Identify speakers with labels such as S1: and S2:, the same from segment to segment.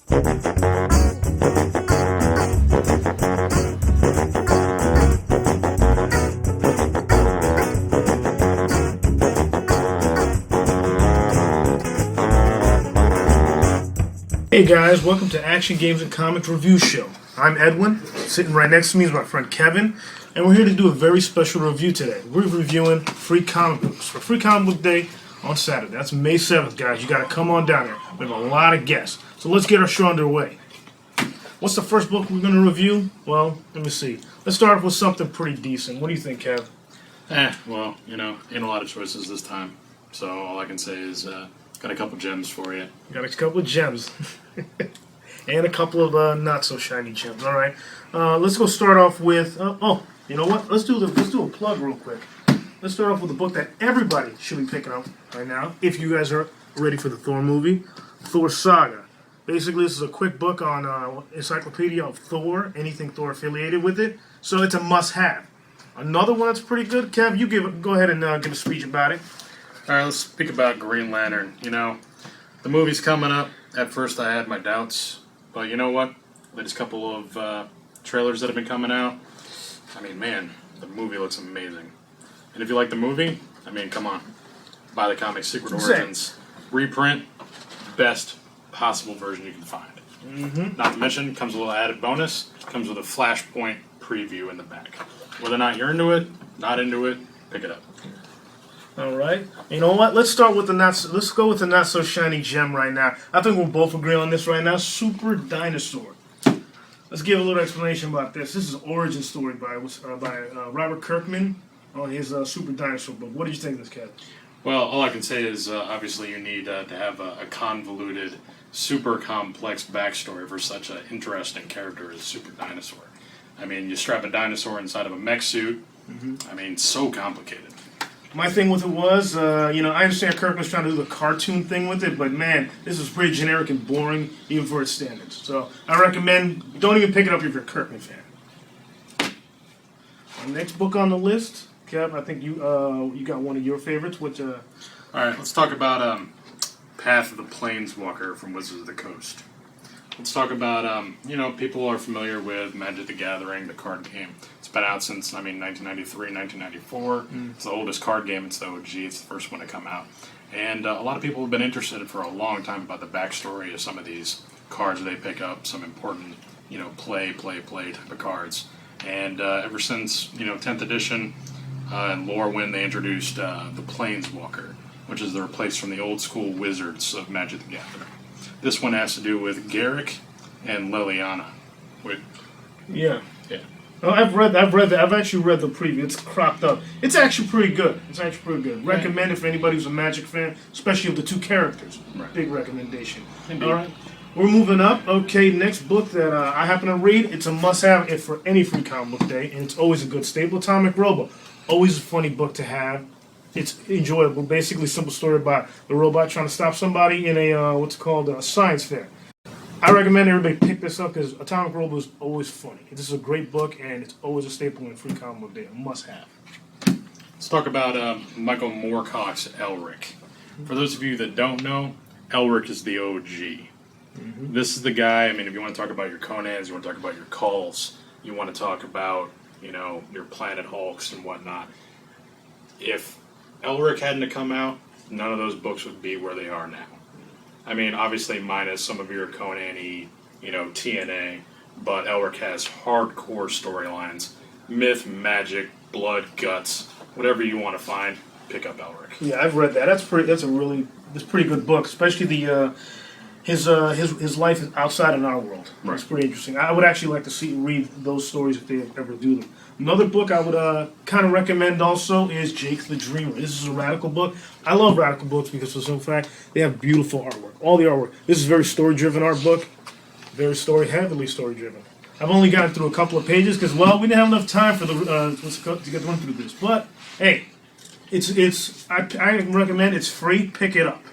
S1: Hey guys, welcome to Action Games and Comics Review Show. I'm Edwin. Sitting right next to me is my friend Kevin, and we're here to do a very special review today. We're reviewing free comic books for Free Comic Book Day on Saturday. That's May 7th, guys. You got to come on down there. We have a lot of guests. So let's get our show underway. What's the first book we're going to review? Well, let me see. Let's start off with something pretty decent. What do you think, Kev?
S2: Well, ain't a lot of choices this time. So all I can say is got a couple gems for you.
S1: Got a couple of gems. And a couple of not so shiny gems. All right, let's go start off with. You know what? Let's do a plug real quick. Let's start off with a book that everybody should be picking up right now. If you guys are ready for the Thor movie, Thor Saga. Basically, this is a quick book on encyclopedia of Thor, anything Thor affiliated with it. So it's a must-have. Another one that's pretty good. Kev, you go ahead and give a speech about it.
S2: All right, let's speak about Green Lantern. The movie's coming up. At first, I had my doubts. But you know what? Latest couple of trailers that have been coming out. I mean, man, the movie looks amazing. And if you like the movie, I mean, come on. Buy the comic Secret Origins. Reprint. Best possible version you can find.
S1: Mm-hmm.
S2: Not to mention, comes with a little added bonus. Comes with a Flashpoint preview in the back. Whether or not you're into it, not into it, pick it up.
S1: All right. You know what? Let's go with the not so shiny gem right now. I think we'll both agree on this right now. Super Dinosaur. Let's give a little explanation about this. This is an origin story by Robert Kirkman on his Super Dinosaur book. What did you think of this, Cat?
S2: Well, all I can say is obviously you need to have a convoluted, super complex backstory for such an interesting character as Super Dinosaur. I mean, you strap a dinosaur inside of a mech suit. Mm-hmm. I mean, so complicated.
S1: My thing with it was, I understand Kirkman's trying to do the cartoon thing with it, but man, this is pretty generic and boring, even for its standards. So I recommend, don't even pick it up if you're a Kirkman fan. Our next book on the list, Kev, I think you got one of your favorites. Which,
S2: All right, let's talk about Path of the Planeswalker from Wizards of the Coast. Let's talk about, people are familiar with Magic the Gathering, the card game. It's been out since, 1993, 1994. It's the oldest card game. It's the OG. It's the first one to come out. And a lot of people have been interested for a long time about the backstory of some of these cards they pick up, some important, play type of cards. And ever since, 10th edition and Lorwyn, they introduced the Planeswalker, which is the replace from the old school Wizards of Magic the Gathering. This one has to do with Garrick and Liliana.
S1: Yeah. Oh, I've actually read the preview. It's cropped up. It's actually pretty good. Recommend it for anybody who's a Magic fan, especially of the two characters.
S2: Right.
S1: Big recommendation.
S2: Indeed.
S1: All right. We're moving up. Okay, next book that I happen to read. It's a must-have for any Free Comic Book Day, and it's always a good staple. Atomic Robo. Always a funny book to have. It's enjoyable. Basically, simple story about the robot trying to stop somebody in a science fair. I recommend everybody pick this up because Atomic Robo is always funny. This is a great book, and it's always a staple in Free Comic Book Day. A must-have.
S2: Let's talk about Michael Moorcock's Elric. For those of you that don't know, Elric is the OG. Mm-hmm. This is the guy, if you want to talk about your Conans, you want to talk about your Culls, you want to talk about, your Planet Hulks and whatnot. If Elric hadn't come out, none of those books would be where they are now. Obviously minus some of your Conan-y, TNA, but Elric has hardcore storylines, myth, magic, blood, guts, whatever you want to find, pick up Elric.
S1: Yeah, I've read that. That's a pretty good book, especially the his life is outside of our world.
S2: Right.
S1: It's pretty interesting. I would actually like to read those stories if they ever do them. Another book I would kind of recommend also is Jake the Dreamer. This is a radical book. I love radical books because of some fact they have beautiful artwork. All the artwork. This is a very story-driven art book. Very heavily story-driven. I've only gotten through a couple of pages because, we didn't have enough time for to get run through this. But hey, I recommend. It's free. Pick it up.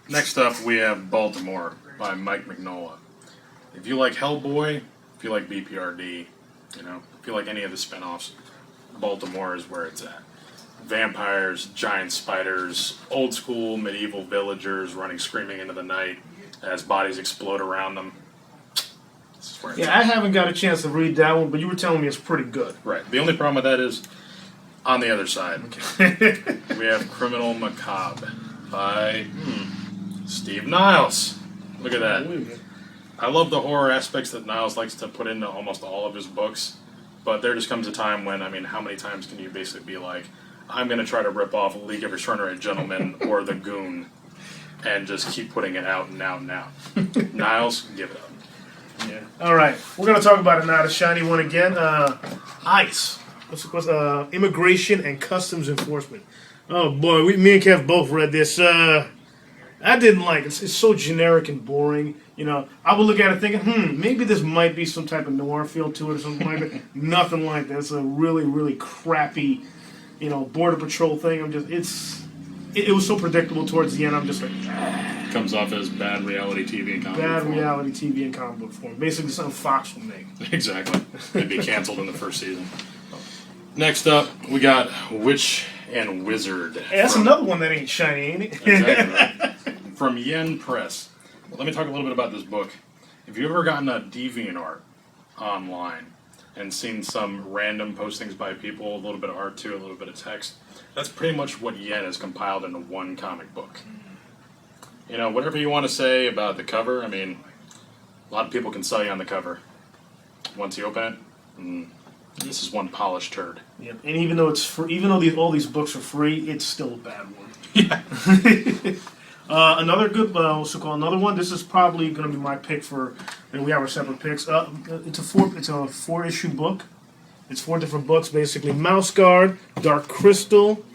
S2: Next up, we have Baltimore by Mike Mignola. If you like Hellboy, if you like BPRD, if you like any of the spinoffs, Baltimore is where it's at. Vampires, giant spiders, old school medieval villagers running screaming into the night. as bodies explode around them. This is where it's
S1: Yeah, I haven't got a chance to read that one, but you were telling me it's pretty good.
S2: Right. The only problem with that is, on the other side, we have Criminal Macabre by Steve Niles. Look at that. I love the horror aspects that Niles likes to put into almost all of his books, but there just comes a time when, I mean, how many times can you basically be like, I'm going to try to rip off League of Extraordinary Gentlemen or The Goon, and just keep putting it out and out and out. Niles, give it up.
S1: Yeah. All right, we're gonna talk about it now. The shiny one again. ICE. What's Immigration and Customs Enforcement. Oh boy, me and Kev both read this. I didn't like it. It's so generic and boring. You know, I would look at it thinking, maybe this might be some type of noir feel to it or something like that. Nothing like that. It's a really, really crappy, border patrol thing. It was so predictable towards the end. I'm just like,
S2: Comes off as bad reality TV and comic book
S1: bad
S2: form.
S1: reality TV and comic book form. Basically something Fox will make.
S2: Exactly. It'd be canceled in the first season. Next up, we got Witch and Wizard.
S1: Hey, that's another one that ain't shiny, ain't it?
S2: Exactly. Right. From Yen Press. Let me talk a little bit about this book. If you've ever gotten a DeviantArt online and seen some random postings by people, a little bit of art too, a little bit of text, that's pretty much what Yen has compiled into one comic book. Whatever you want to say about the cover, I mean, a lot of people can sell you on the cover. Once you open it, this is one polished turd.
S1: Yep. And even though it's free, all these books are free, it's still a bad one.
S2: Yeah.
S1: Another good, another one. This is probably going to be my pick for. And we have our separate picks. It's a 4-issue book. It's 4 different books basically: Mouse Guard, Dark Crystal,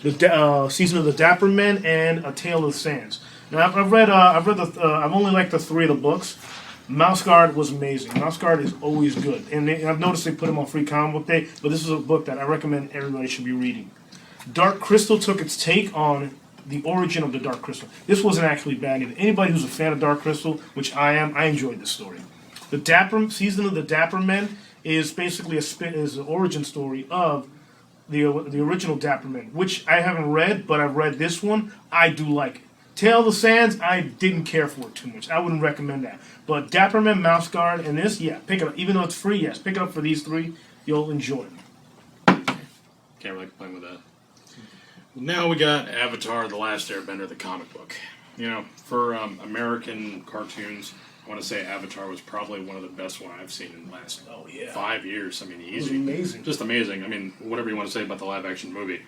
S1: the Season of the Dapper Men, and A Tale of the Sands. Now I've only liked the 3 of the books. Mouse Guard was amazing. Mouse Guard is always good, and I've noticed they put him on Free Comic Book Day. But this is a book that I recommend everybody should be reading. Dark Crystal took its take on the origin of the Dark Crystal. This wasn't actually bad either. Anybody who's a fan of Dark Crystal, which I am, I enjoyed this story. The Season of the Dapper Men is basically is the origin story of the original Dapper Men, which I haven't read, but I've read this one. I do like it. Tale of the Sands, I didn't care for it too much. I wouldn't recommend that. But Dapper Men, Mouse Guard, and this, yeah, pick it up. Even though it's free, yes, pick it up for these 3. You'll enjoy them.
S2: Can't really complain with that. Now we got Avatar: The Last Airbender, the comic book. For American cartoons, I want to say Avatar was probably one of the best one I've seen in the last 5 years. I mean, easy.
S1: It was amazing.
S2: Just amazing. I mean, whatever you want to say about the live-action movie.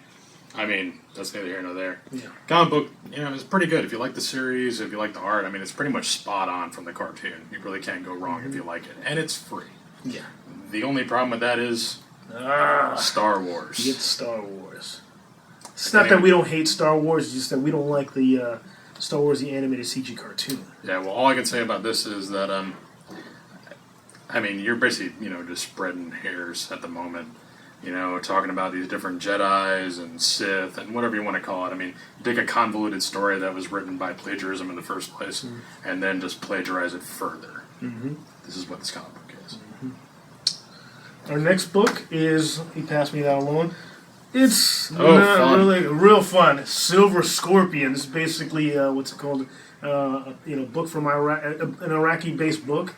S2: I mean, that's neither here nor there.
S1: Yeah.
S2: Comic book, it's pretty good. If you like the series, if you like the art, I mean, it's pretty much spot on from the cartoon. You really can't go wrong if you like it. And it's free.
S1: Yeah.
S2: The only problem with that is Star Wars.
S1: Get Star Wars. It's not that we don't hate Star Wars, it's just that we don't like the Star Wars, the animated CG cartoon.
S2: Yeah, well, all I can say about this is that, I mean, you're basically, just spreading hairs at the moment. Talking about these different Jedis and Sith and whatever you want to call it. I mean, take a convoluted story that was written by plagiarism in the first place and then just plagiarize it further. Mm-hmm. This is what this comic book is.
S1: Mm-hmm. Our next book is, he passed me that alone. It's really real fun. Silver Scorpion. It's basically, what's it called? Book from Iraq, an Iraqi-based book.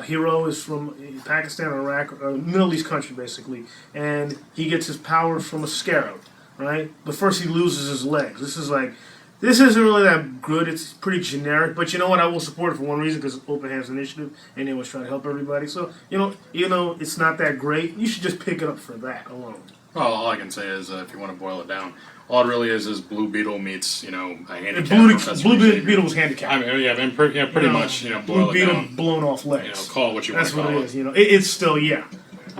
S1: Hero is from Pakistan or Iraq, or Middle East country basically, and he gets his powers from a scarab, right? But first he loses his legs. This isn't really that good. It's pretty generic, but you know what? I will support it for one reason, because it's Open Hands Initiative, and they was trying to help everybody. So even though it's not that great, you should just pick it up for that alone.
S2: Well, all I can say is, if you want to boil it down, all it really is Blue Beetle meets, a handicapped Professor
S1: Blue
S2: Xavier.
S1: Beetle was handicapped.
S2: I mean, pretty much, boil
S1: Blue
S2: it
S1: Beetle
S2: down.
S1: blown off legs.
S2: Call it what you want
S1: That's
S2: to call
S1: what
S2: it.
S1: it is. It's still, yeah.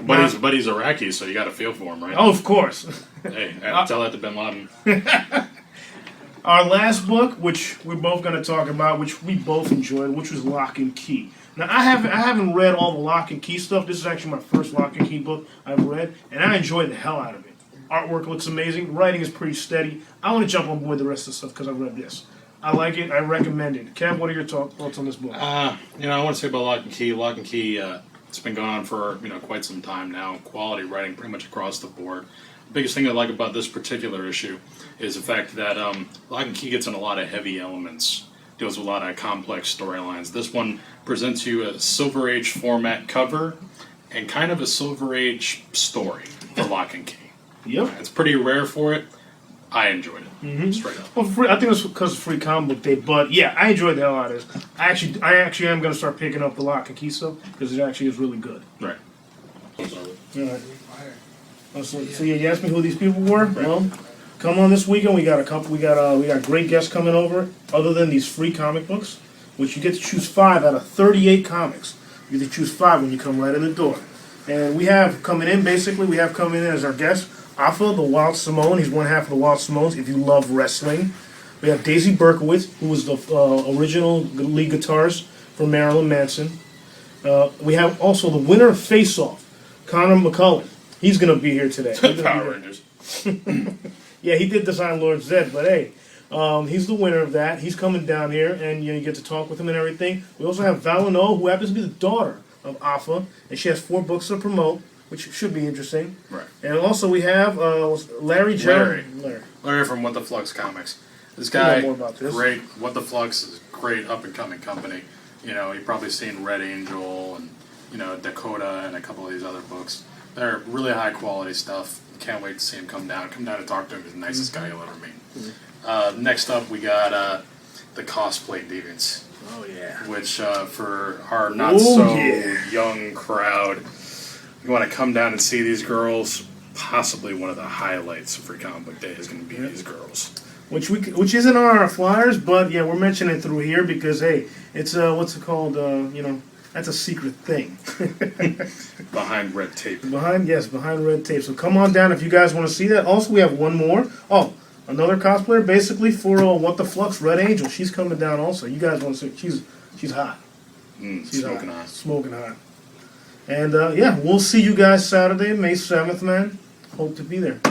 S2: But he's Iraqi, so you got to feel for him, right?
S1: Oh, of course.
S2: Hey, tell that to Bin Laden.
S1: Our last book, which we're both going to talk about, which we both enjoyed, which was Lock and Key. Now, I haven't read all the Lock and Key stuff. This is actually my first Lock and Key book I've read, and I enjoyed the hell out of it. Artwork looks amazing. Writing is pretty steady. I want to jump on board the rest of the stuff because I read this. I like it. I recommend it. Kev, what are your thoughts on this book?
S2: I want to say about Lock and Key. Lock and Key, it's been going on for quite some time now. Quality writing pretty much across the board. The biggest thing I like about this particular issue is the fact that Lock and Key gets in a lot of heavy elements deals with a lot of complex storylines. This one presents you a Silver Age format cover and kind of a Silver Age story for Lock and Key.
S1: Yep.
S2: It's pretty rare for it. I enjoyed it, straight up.
S1: Well, I think it's because of Free Comic Book Day, but yeah, I enjoyed the hell out of this. I actually am going to start picking up the Lock and Key stuff because it actually is really good.
S2: Right.
S1: All right. So yeah, you asked me who these people were. Right. Well, come on this weekend. We got a couple. We got great guests coming over. Other than these free comic books, which you get to choose 5 out of 38 comics. You get to choose 5 when you come right in the door. And we have coming in as our guest. Alpha, the Wild Samoan. He's one half of the Wild Samoans. If you love wrestling, we have Daisy Berkowitz, who was the original lead guitarist for Marilyn Manson. We have also the winner of Face Off, Conor McCullugh. He's going to be here today.
S2: Power Rangers.
S1: Yeah, he did design Lord Zed, but hey, he's the winner of that. He's coming down here, and you get to talk with him and everything. We also have Vale, who happens to be the daughter of Alpha, and she has 4 books to promote, which should be interesting.
S2: Right.
S1: And also we have Larry
S2: from What the Flux Comics. This guy,
S1: more about this.
S2: Great. What the Flux is a great up-and-coming company. You've probably seen Red Angel and, Dakota and a couple of these other books. They're really high-quality stuff. Can't wait to see him come down. Come down and talk to him. He's the nicest guy you'll ever meet. Next up, we got the Cosplay Deviants.
S1: Oh, yeah.
S2: Which, for our not-so-young crowd, you want to come down and see these girls, possibly one of the highlights of Free Comic Book Day is going to be these girls.
S1: Which isn't on our flyers, but yeah, we're mentioning it through here because hey, it's what's it called? That's a secret thing.
S2: Behind red tape.
S1: Behind red tape. So come on down if you guys want to see that. Also, we have one more. Oh, another cosplayer, basically for What the Flux, Red Angel. She's coming down also. You guys want to see? She's hot. She's
S2: smoking hot.
S1: Smoking hot. And yeah, we'll see you guys Saturday, May 7th, man. Hope to be there.